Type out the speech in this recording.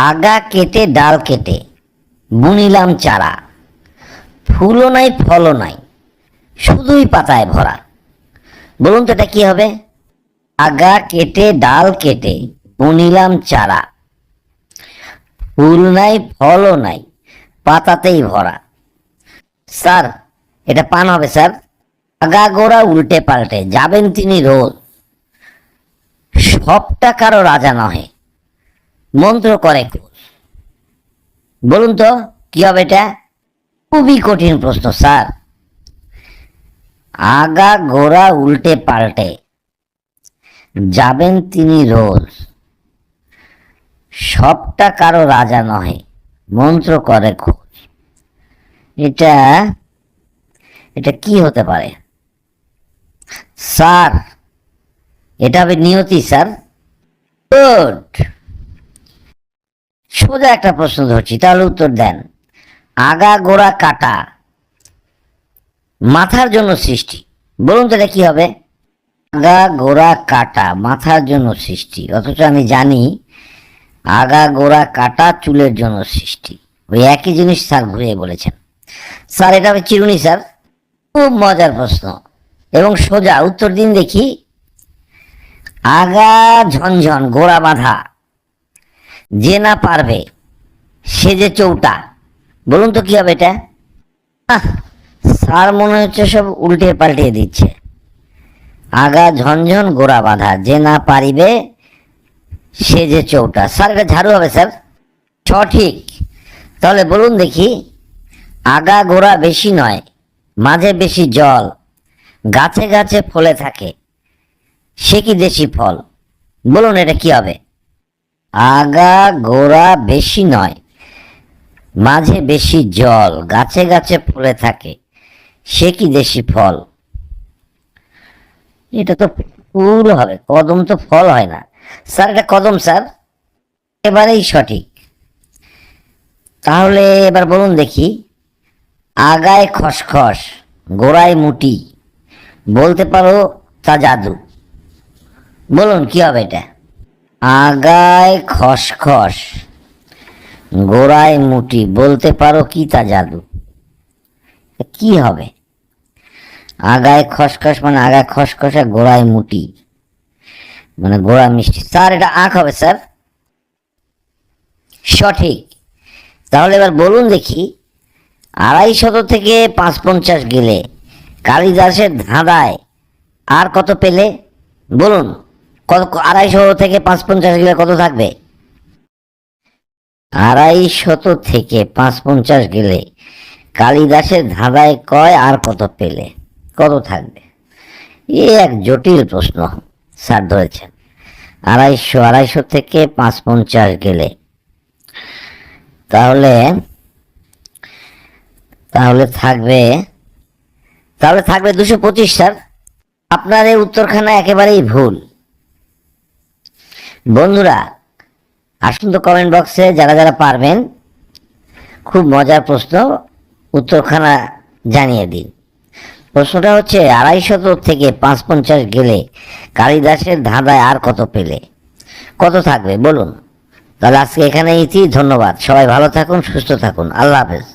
আগা কেটে ডাল কেটে বুনিলাম চারা, ফুলও নাই ফলও নাই, শুধুই পাতায় ভরা। বলুন তো এটা কি হবে? আগা কেটে ডাল কেটে বুনিলাম চারা, ফুল নাই ফলও নাই, পাতাতেই ভরা। স্যার, এটা পান হবে স্যার। আগা গোড়া উল্টে পাল্টে যাবেন তিনি রোজ, সবটা কারো রাজা নহে, মন্ত্র করে খোঁজ। বলুন তো কি হবে এটা? খুবই কঠিন প্রশ্ন স্যার। আগা গোড়া উল্টে পাল্টে যাবেন তিনি রোজ, সবটা কারো রাজা নহে, মন্ত্র করে খোঁজ। এটা এটা কি হতে পারে স্যার? এটা হবে নিয়তি স্যার। গুড। সোজা একটা প্রশ্ন ধরছি, তাহলে উত্তর দেন। আগা গোড়া কাটা মাথার জন্য সৃষ্টি। বলুন তো এটা কি হবে? আগা গোড়া কাটা মাথার জন্য সৃষ্টি, অথচ আমি জানি আগা গোড়া কাটা চুলের জন্য সৃষ্টি। ওই একই জিনিস স্যার ঘুরিয়ে বলেছেন। স্যার এটা হবে চিরুনি স্যার। খুব মজার প্রশ্ন এবং সোজা, উত্তর দিন দেখি। আগা ঝনঝন গোড়া বাঁধা, যে না পারবে সে যে চৌটা। বলুন তো কি হবে এটা? স্যার মনে হচ্ছে সব উল্টে পাল্টে দিচ্ছে। আগা ঝনঝন গোড়া বাঁধা, যে না পারিবে সে যে চৌটা। স্যার এটা ঝাড়ু হবে স্যার। সঠিক। তাহলে বলুন দেখি, আগা গোড়া বেশি নয়, মাঝে বেশি জল, গাছে গাছে ফলে থাকে, সে কি দেশি ফল? বলুন এটা কি হবে? আগা গোড়া বেশি নয়, মাঝে বেশি জল, গাছে গাছে ফলে থাকে, সে কি দেশি ফল? এটা তো ফুল হবে, কদম তো ফল হয় না। স্যার এটা কদম স্যার। এবারেই সঠিক। তাহলে এবার বলুন দেখি, আগায় খসখস গোড়ায় মুটি, বলতে পারো তা জাদু। বলুন কি হবে এটা? আগায় খসখস গোড়ায় মুটি, বলতে পারো কি তা জাদু। কি হবে? আগায় খসখস মানে আগা খসখসে, গোড়ায় মুটি মানে গোড়া মিষ্টি। স্যার এটা আখ হবে স্যার। সঠিক। তাহলে এবার বলুন দেখি, 250 থেকে 550 গেলে কালিদাসের ধাঁধায় আর কত পেলে? বলুন কত? 250 থেকে 550 গেলে কত থাকবে? 250 থেকে 550 গেলে কালিদাসের ধাঁধায় কয় আর কত পেলে? কত থাকবে? এ এক জটিল প্রশ্ন স্যার ধরেছেন। 250 থেকে 550 গেলে তাহলে তাহলে থাকবে 225 স্যার। আপনার এই উত্তরখানা একেবারেই ভুল। বন্ধুরা আসুন তো কমেন্ট বক্সে, যারা যারা পারবেন, খুব মজার প্রশ্ন, উত্তরখানা জানিয়ে দিন। প্রশ্নটা হচ্ছে 250 থেকে 550 গেলে কালিদাসের ধাঁধায় আর কত পেলে কত থাকবে? বলুন। তাহলে আজকে এখানে ধন্যবাদ। সবাই ভালো থাকুন, সুস্থ থাকুন। আল্লাহ হাফেজ।